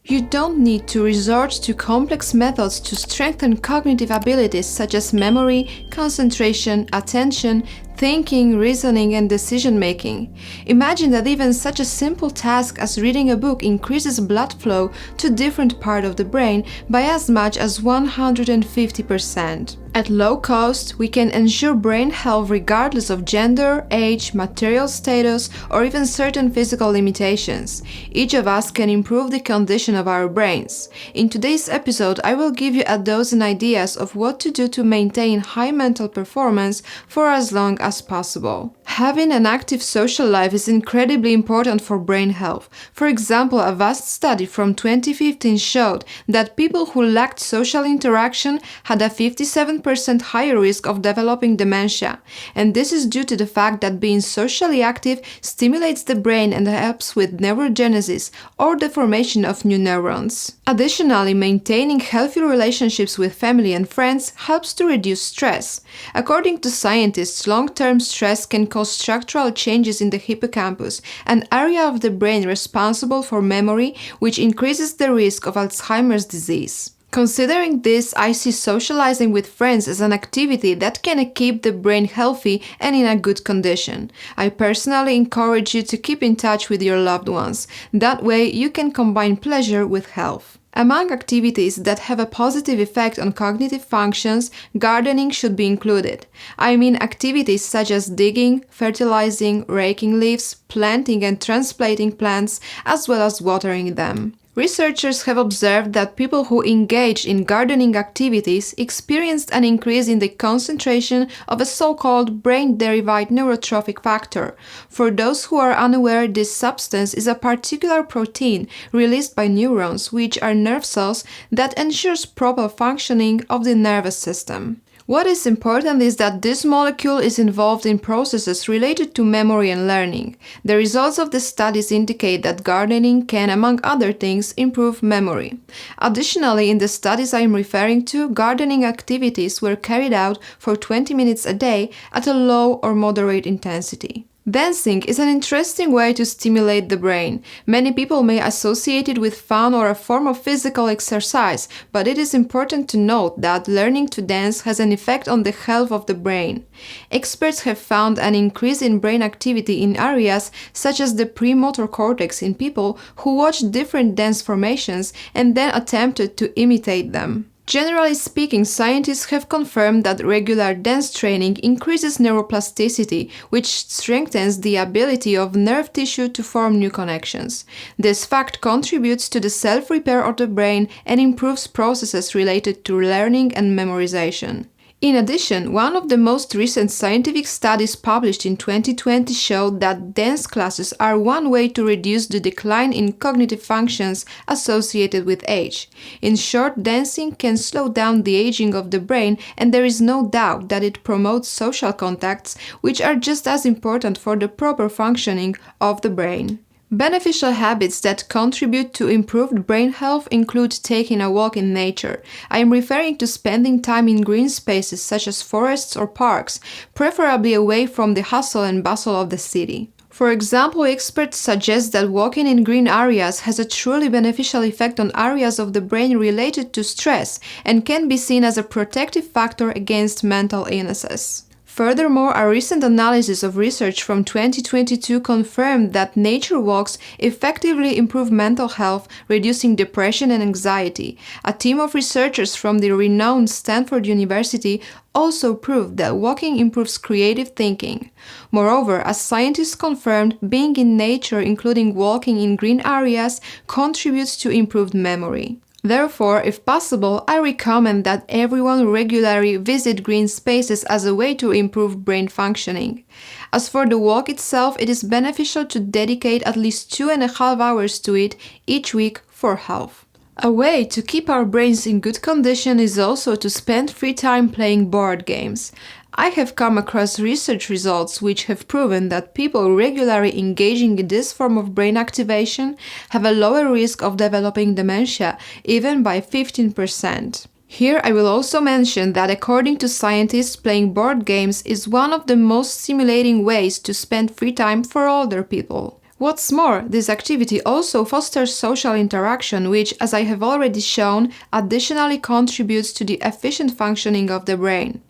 You don't need to resort to complex methods to strengthen cognitive abilities such as memory, concentration, attention, thinking, reasoning, and decision-making. Imagine that even such a simple task as reading a book increases blood flow to different parts of the brain by as much as 150%. At low cost, we can ensure brain health regardless of gender, age, material status, or even certain physical limitations. Each of us can improve the condition of our brains. In today's episode, I will give you a dozen ideas of what to do to maintain high mental performance for as long as possible. Having an active social life is incredibly important for brain health. For example, a vast study from 2015 showed that people who lacked social interaction had a 57% higher risk of developing dementia. And this is due to the fact that being socially active stimulates the brain and helps with neurogenesis, or the formation of new neurons. Additionally, maintaining healthy relationships with family and friends helps to reduce stress. According to scientists, long-term stress can cause structural changes in the hippocampus, an area of the brain responsible for memory, which increases the risk of Alzheimer's disease. Considering this, I see socializing with friends as an activity that can keep the brain healthy and in a good condition. I personally encourage you to keep in touch with your loved ones. That way, you can combine pleasure with health. Among activities that have a positive effect on cognitive functions, gardening should be included. I mean activities such as digging, fertilizing, raking leaves, planting and transplanting plants, as well as watering them. Researchers have observed that people who engage in gardening activities experienced an increase in the concentration of a so-called brain-derived neurotrophic factor. For those who are unaware, this substance is a particular protein released by neurons, which are nerve cells, that ensures proper functioning of the nervous system. What is important is that this molecule is involved in processes related to memory and learning. The results of the studies indicate that gardening can, among other things, improve memory. Additionally, in the studies I am referring to, gardening activities were carried out for 20 minutes a day at a low or moderate intensity. Dancing is an interesting way to stimulate the brain. Many people may associate it with fun or a form of physical exercise, but it is important to note that learning to dance has an effect on the health of the brain. Experts have found an increase in brain activity in areas such as the premotor cortex in people who watched different dance formations and then attempted to imitate them. Generally speaking, scientists have confirmed that regular dance training increases neuroplasticity, which strengthens the ability of nerve tissue to form new connections. This fact contributes to the self-repair of the brain and improves processes related to learning and memorization. In addition, one of the most recent scientific studies published in 2020 showed that dance classes are one way to reduce the decline in cognitive functions associated with age. In short, dancing can slow down the aging of the brain, and there is no doubt that it promotes social contacts, which are just as important for the proper functioning of the brain. Beneficial habits that contribute to improved brain health include taking a walk in nature. I am referring to spending time in green spaces such as forests or parks, preferably away from the hustle and bustle of the city. For example, experts suggest that walking in green areas has a truly beneficial effect on areas of the brain related to stress and can be seen as a protective factor against mental illnesses. Furthermore, a recent analysis of research from 2022 confirmed that nature walks effectively improve mental health, reducing depression and anxiety. A team of researchers from the renowned Stanford University also proved that walking improves creative thinking. Moreover, as scientists confirmed, being in nature, including walking in green areas, contributes to improved memory. Therefore, if possible, I recommend that everyone regularly visit green spaces as a way to improve brain functioning. As for the walk itself, it is beneficial to dedicate at least 2.5 hours to it each week for health. A way to keep our brains in good condition is also to spend free time playing board games. I have come across research results which have proven that people regularly engaging in this form of brain activation have a lower risk of developing dementia, even by 15%. Here I will also mention that according to scientists, playing board games is one of the most stimulating ways to spend free time for older people. What's more, this activity also fosters social interaction, which, as I have already shown, additionally contributes to the efficient functioning of the brain.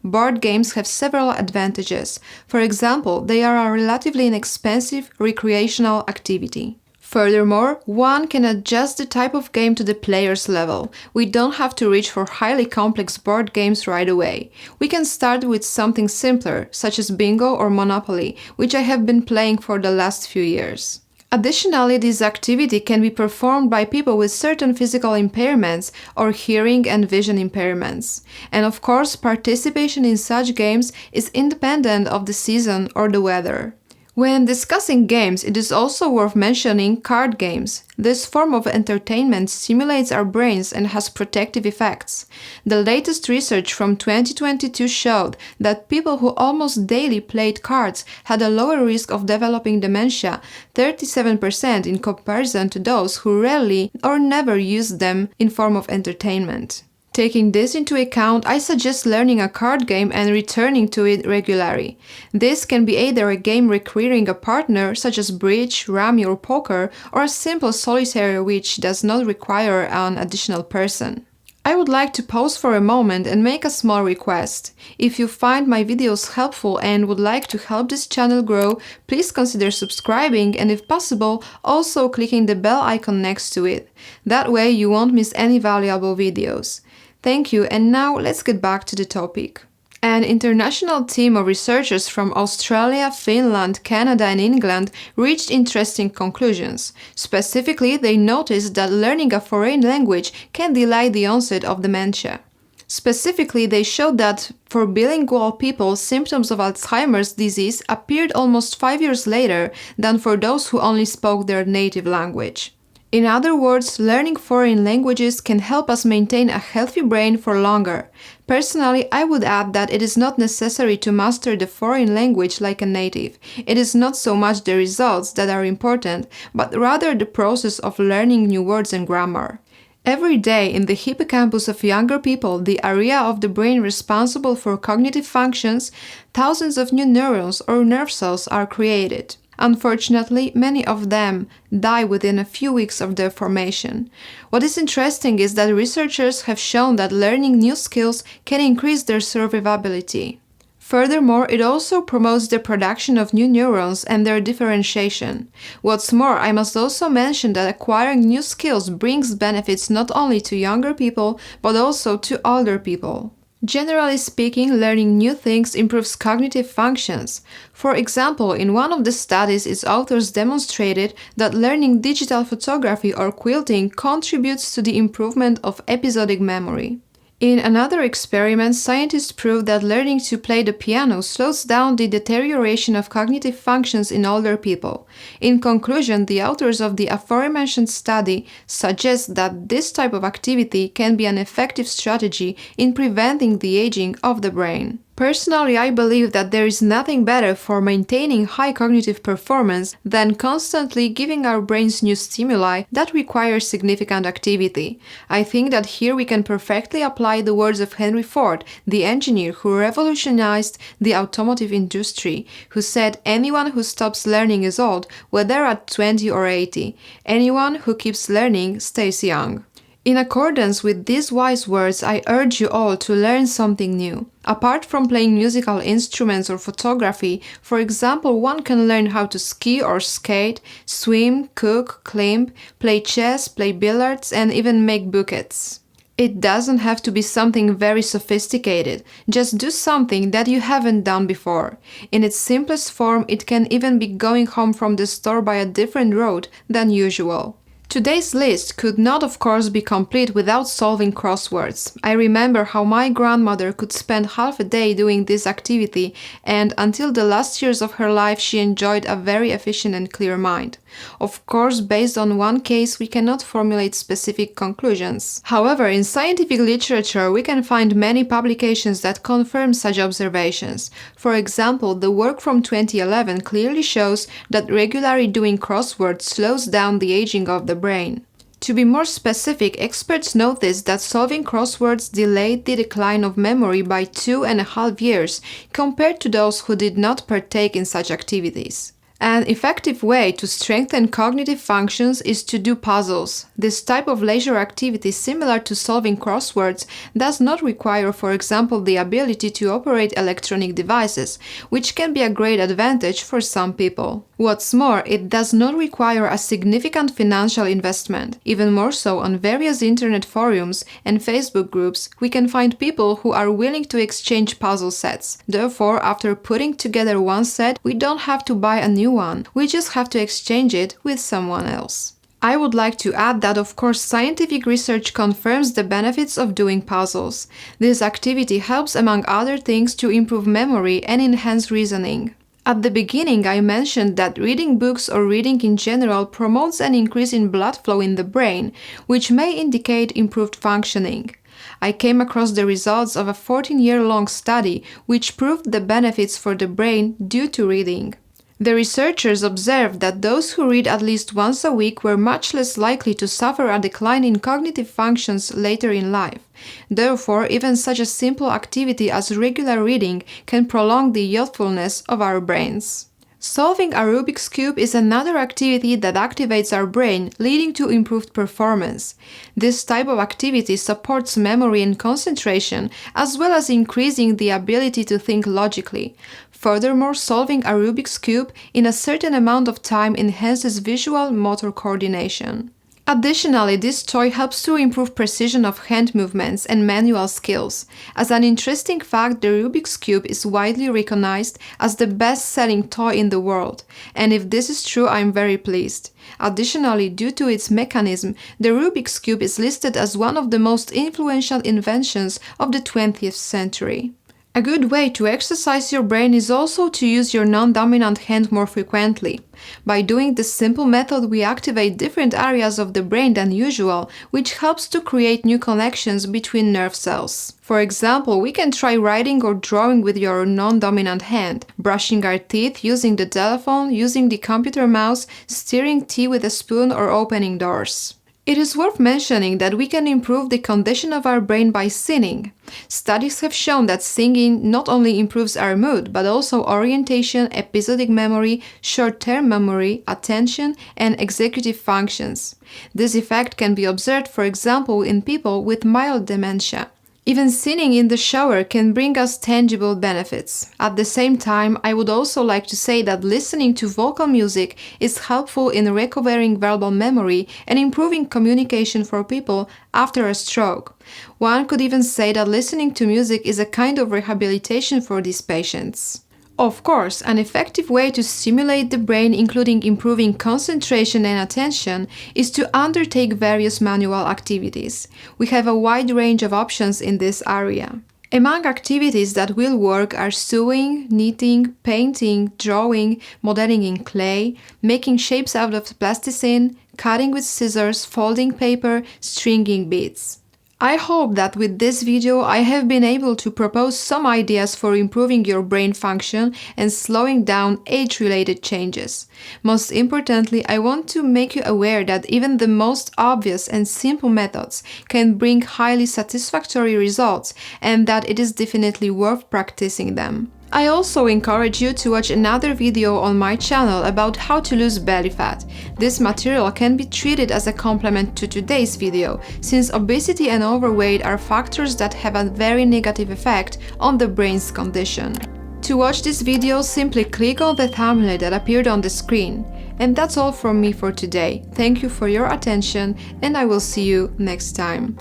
Board games have several advantages. For example, they are a relatively inexpensive recreational activity. Furthermore, one can adjust the type of game to the player's level. We don't have to reach for highly complex board games right away. We can start with something simpler, such as Bingo or Monopoly, which I have been playing for the last few years. Additionally, this activity can be performed by people with certain physical impairments or hearing and vision impairments. And of course, participation in such games is independent of the season or the weather. When discussing games, it is also worth mentioning card games. This form of entertainment stimulates our brains and has protective effects. The latest research from 2022 showed that people who almost daily played cards had a lower risk of developing dementia, 37% in comparison to those who rarely or never used them in form of entertainment. Taking this into account, I suggest learning a card game and returning to it regularly. This can be either a game requiring a partner, such as bridge, rummy or poker, or a simple solitaire which does not require an additional person. I would like to pause for a moment and make a small request. If you find my videos helpful and would like to help this channel grow, please consider subscribing and if possible, also clicking the bell icon next to it. That way you won't miss any valuable videos. Thank you, and now let's get back to the topic. An international team of researchers from Australia, Finland, Canada and England reached interesting conclusions. Specifically, they noticed that learning a foreign language can delay the onset of dementia. Specifically, they showed that for bilingual people, symptoms of Alzheimer's disease appeared almost 5 years later than for those who only spoke their native language. In other words, learning foreign languages can help us maintain a healthy brain for longer. Personally, I would add that it is not necessary to master the foreign language like a native. It is not so much the results that are important, but rather the process of learning new words and grammar. Every day in the hippocampus of younger people, the area of the brain responsible for cognitive functions, thousands of new neurons or nerve cells are created. Unfortunately, many of them die within a few weeks of their formation. What is interesting is that researchers have shown that learning new skills can increase their survivability. Furthermore, it also promotes the production of new neurons and their differentiation. What's more, I must also mention that acquiring new skills brings benefits not only to younger people, but also to older people. Generally speaking, learning new things improves cognitive functions. For example, in one of the studies, its authors demonstrated that learning digital photography or quilting contributes to the improvement of episodic memory. In another experiment, scientists proved that learning to play the piano slows down the deterioration of cognitive functions in older people. In conclusion, the authors of the aforementioned study suggest that this type of activity can be an effective strategy in preventing the aging of the brain. Personally, I believe that there is nothing better for maintaining high cognitive performance than constantly giving our brains new stimuli that require significant activity. I think that here we can perfectly apply the words of Henry Ford, the engineer who revolutionized the automotive industry, who said, "Anyone who stops learning is old, whether at 20 or 80. Anyone who keeps learning stays young." In accordance with these wise words, I urge you all to learn something new. Apart from playing musical instruments or photography, for example, one can learn how to ski or skate, swim, cook, climb, play chess, play billiards, and even make bouquets. It doesn't have to be something very sophisticated. Just do something that you haven't done before. In its simplest form, it can even be going home from the store by a different road than usual. Today's list could not, of course, be complete without solving crosswords. I remember how my grandmother could spend half a day doing this activity, and until the last years of her life she enjoyed a very efficient and clear mind. Of course, based on one case, we cannot formulate specific conclusions. However, in scientific literature, we can find many publications that confirm such observations. For example, the work from 2011 clearly shows that regularly doing crosswords slows down the aging of the brain. To be more specific, experts noticed that solving crosswords delayed the decline of memory by 2.5 years compared to those who did not partake in such activities. An effective way to strengthen cognitive functions is to do puzzles. This type of leisure activity, similar to solving crosswords, does not require, for example, the ability to operate electronic devices, which can be a great advantage for some people. What's more, it does not require a significant financial investment. Even more so, on various internet forums and Facebook groups, we can find people who are willing to exchange puzzle sets. Therefore, after putting together one set, we don't have to buy a new one. We just have to exchange it with someone else. I would like to add that, of course, scientific research confirms the benefits of doing puzzles. This activity helps, among other things, to improve memory and enhance reasoning. At the beginning, I mentioned that reading books or reading in general promotes an increase in blood flow in the brain, which may indicate improved functioning. I came across the results of a 14-year-long study which proved the benefits for the brain due to reading. The researchers observed that those who read at least once a week were much less likely to suffer a decline in cognitive functions later in life. Therefore, even such a simple activity as regular reading can prolong the youthfulness of our brains. Solving a Rubik's Cube is another activity that activates our brain, leading to improved performance. This type of activity supports memory and concentration, as well as increasing the ability to think logically. Furthermore, solving a Rubik's Cube in a certain amount of time enhances visual motor coordination. Additionally, this toy helps to improve precision of hand movements and manual skills. As an interesting fact, the Rubik's Cube is widely recognized as the best-selling toy in the world, and if this is true, I'm very pleased. Additionally, due to its mechanism, the Rubik's Cube is listed as one of the most influential inventions of the 20th century. A good way to exercise your brain is also to use your non-dominant hand more frequently. By doing this simple method, we activate different areas of the brain than usual, which helps to create new connections between nerve cells. For example, we can try writing or drawing with your non-dominant hand, brushing our teeth, using the telephone, using the computer mouse, stirring tea with a spoon, or opening doors. It is worth mentioning that we can improve the condition of our brain by singing. Studies have shown that singing not only improves our mood, but also orientation, episodic memory, short-term memory, attention, and executive functions. This effect can be observed, for example, in people with mild dementia. Even singing in the shower can bring us tangible benefits. At the same time, I would also like to say that listening to vocal music is helpful in recovering verbal memory and improving communication for people after a stroke. One could even say that listening to music is a kind of rehabilitation for these patients. Of course, an effective way to stimulate the brain, including improving concentration and attention, is to undertake various manual activities. We have a wide range of options in this area. Among activities that will work are sewing, knitting, painting, drawing, modeling in clay, making shapes out of plasticine, cutting with scissors, folding paper, stringing beads. I hope that with this video I have been able to propose some ideas for improving your brain function and slowing down age-related changes. Most importantly, I want to make you aware that even the most obvious and simple methods can bring highly satisfactory results and that it is definitely worth practicing them. I also encourage you to watch another video on my channel about how to lose belly fat. This material can be treated as a complement to today's video, since obesity and overweight are factors that have a very negative effect on the brain's condition. To watch this video, simply click on the thumbnail that appeared on the screen. And that's all from me for today. Thank you for your attention, and I will see you next time.